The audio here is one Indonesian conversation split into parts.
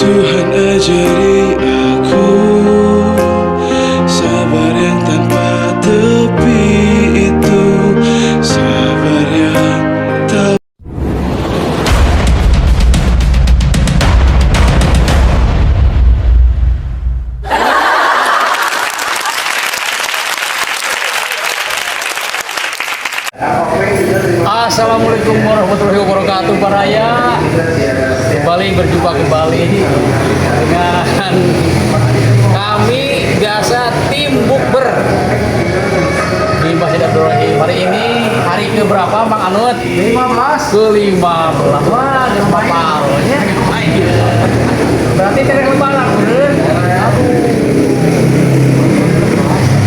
Tuhan ajari aku sabar yang tanpa tepi itu, sabar yang tak. Assalamualaikum warahmatullahi wabarakatuh para raya. Kembali berjumpa kembali dengan kami biasa tim bukber di Masjid Abdul Rahim. Hari ini hari ke berapa Bang Anut? 15. Ke-15. Wah, kepalanya. Berarti tereng lebaran, bener?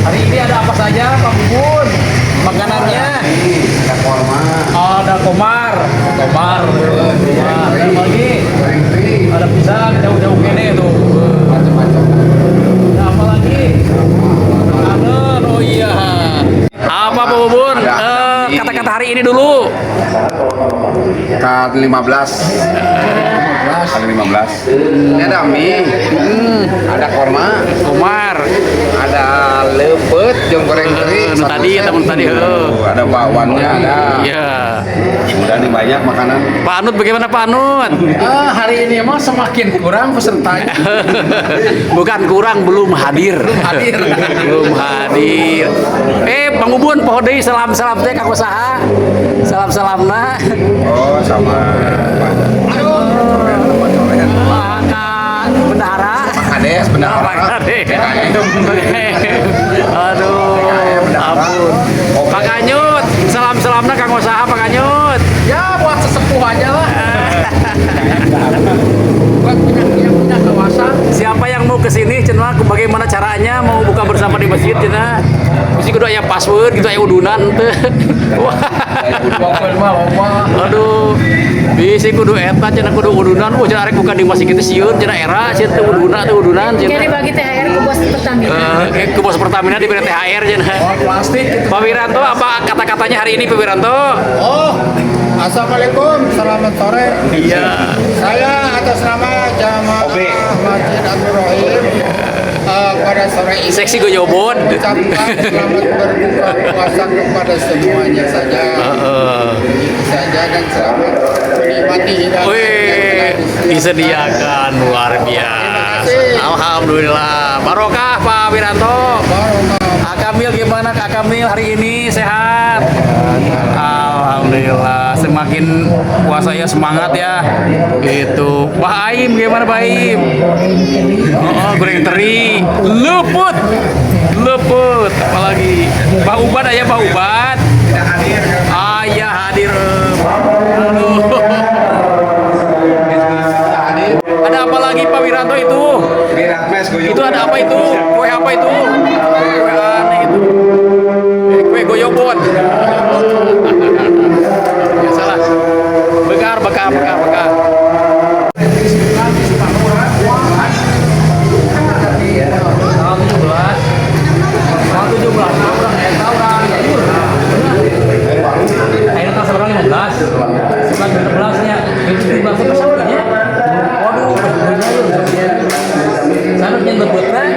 Hari ini ada apa saja Pak Bubun? Makanannya? Ada korma, Ada komar, ada lagi, ada pisang, jauh-jauh gini tuh. macam-macam. Ada apa lagi? Makanan, oh iya. Apa Pak Bubun? Kata-kata hari ini dulu. K15. Ada 15. Ini ada mie, ada korma, Komar. ada lepet, jong goreng teri. Tadi teman tadi. Ada bakwannya, ada. Iya. Udah nih banyak makanan. Pak Anut bagaimana Pak Anut? Hari ini mah semakin kurang pesertanya. Bukan kurang, belum hadir. Belum hadir. Bang Bubun, poho deui salam-salam teh kanggo saha? Salam-salamna. Oh, sama. Pak Bendahara. Kades, benar. Pak Kades. Aduh, ampun. Pak Kanyut, salam-salamna kanggo saha Pak Kanyut? Ya buat sesepuh aja lah. Buat yang punya kawasan. Siapa yang mau kesini, cenah bagaimana caranya mau buka bersama di masjid cenah? Mesti kudu aya password gitu aya udunan teu. Bapak mah Aduh. Bisi kudu eta cenah kudu udunan. Cenah arek buka di masjid kitu sieun cenah era sieun teu udunan Jadi cenah. bagi THR ke bos Pertamina. Ke bos Pertamina diberi THR cenah. plastik. Pak Wiranto, apa kata-katanya hari ini Pak Wiranto? Oh, assalamualaikum, selamat sore. Iya. Saya atas nama jamaah Masjid Abdul Rahim pada sore ini Seksi goyobot. ucapkan selamat berbuka puasa kepada semuanya saja. Itu saja dan selamat menikmati hidangan yang telah Wih, disediakan luar biasa. Alhamdulillah. Barokah Pak Wiranto. Kak Kamil gimana Kak Kamil hari ini sehat? Alhamdulillah. Semakin puasanya semangat ya. Itu. Pak Aim gimana Pak Aim? Oh, goreng teri. Luput. Apalagi Pak Ubat aja Pak Ubat. Ayah hadir. Aduh. Ada apa lagi Pak Wiranto itu? Itu ada apa itu? Kue apa itu? Kue aneh itu. Kue goyobot. Biasalah. Bekar. Tahun 17 orang eta orang akhirnya tas orang 15 sebelas 16 nya 17 nya pesawat ya. Waduh, sanutnya lebut kan?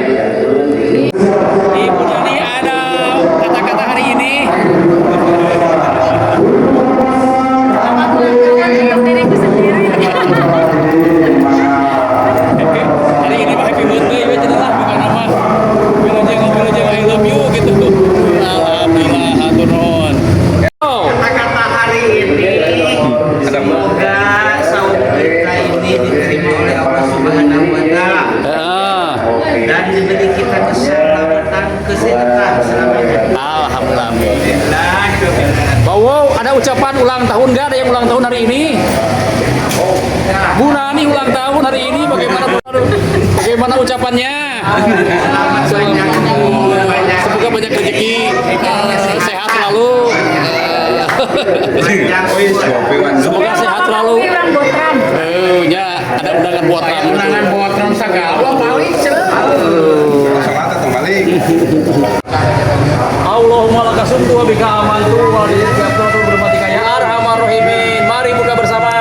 Ibu Nani ada kata-kata hari ini. Selamat ulang tahun untuk diriku sendiri. Hari ini mah happy birthday we cenah lah bukan nama Wilujeng I love you gitu. Alhamdulillah hatur nuhun. kata hari ini semoga saum kita ini diterima oleh Allah Subhanahu wa taala dan diberi kita keselamatan kesehatan selamanya. Alhamdulillah. Wow, ada ucapan ulang tahun nggak? Ada yang ulang tahun hari ini? Bu Nani ulang tahun hari ini, bagaimana ucapannya? Semoga banyak rezeki, sehat selalu. Semoga sehat selalu. Ya, ada undangan buat kamu. Undangan buat Ram Sagala paling Allahumma lakasumtu wa bika amantu wa liyakatu bermati kaya arhamar. Bismillahirrahmanirrahim. Mari buka bersama.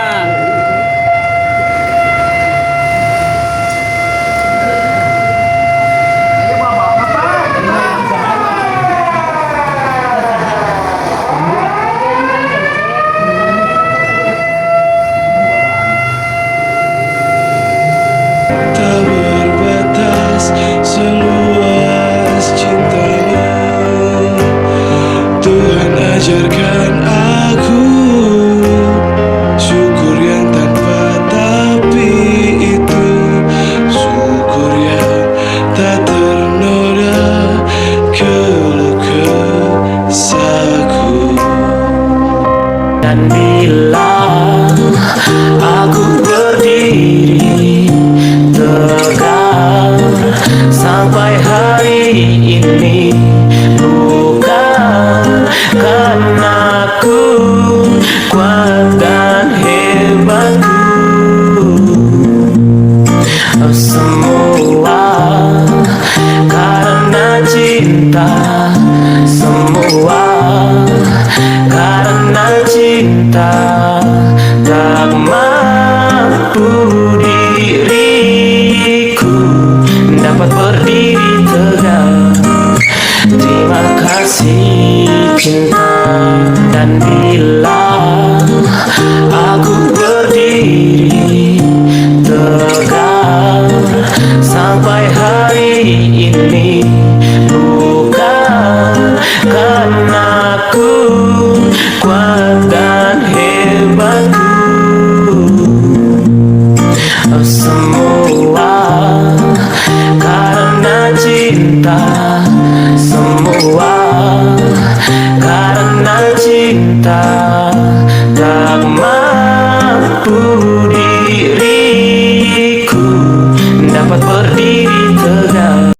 tak berbatas seluas cintamu. Tuhan ajarkan aku syukur yang tanpa tapi itu syukur yang tak ternoda keluh kesahku. Dan bila aku berdiri tegak sampai hari ini, bukan karena aku kuat dan hebatku, semua karena cinta, semua karena cinta. Tak mampu diriku dapat berdiri tegak. Terima kasih cinta. Dan bila aku berdiri tegak sampai hari ini, bukan karena aku kuat dan hebatku, semua karena cinta.